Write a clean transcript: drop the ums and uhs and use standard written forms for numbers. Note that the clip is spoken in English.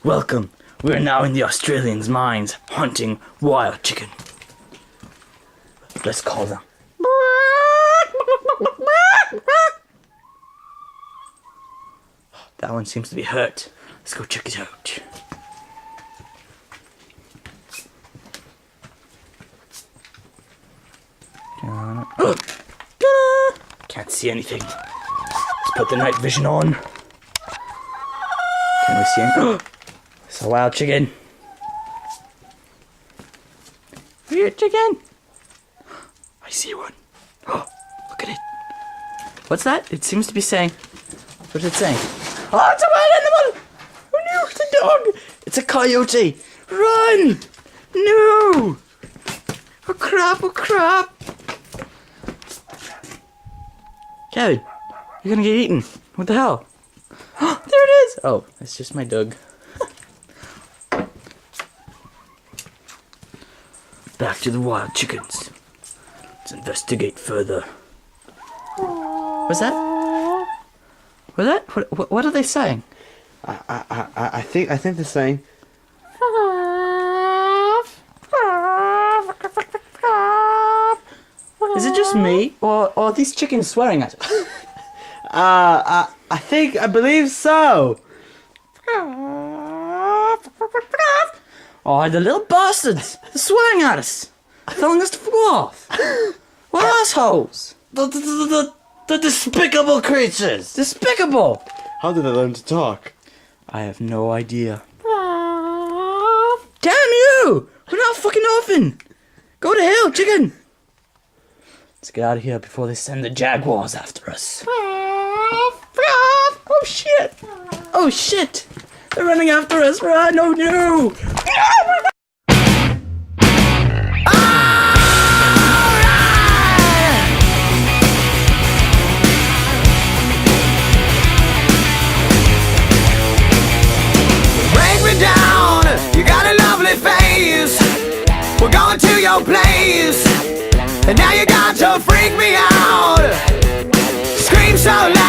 Welcome. We're now in the Australians' mines, hunting wild chicken. Let's call them. That one seems to be hurt. Let's go check it out. Can't see anything. Let's put the night vision on. Can we see anything? It's a wild chicken. Weird chicken. I see one. Oh, look at it. What's that? It seems to be saying. What's it saying? Oh, it's a wild animal! Oh no, it's a dog! It's a coyote! Run! No! Oh crap, oh crap! Kevin, you're gonna get eaten. What the hell? Oh, there it is! Oh, it's just my dog. Back to the wild chickens. Let's investigate further. What's that? What's that? What are they saying? I think they're saying. Is it just me, or are these chickens swearing at us? I believe so. Oh, the little bastards! They're swearing at us! Telling us to fuck off! What assholes! The despicable creatures. Despicable! How did they learn to talk? I have no idea. Damn you! We're not fucking open! Go to hell, chicken! Let's get out of here before they send the jaguars after us. Oh shit! Oh shit! They're running after us! Run! Oh no! Break me down, you got a lovely face. We're going to your place, and now you got to freak me out. Scream so loud.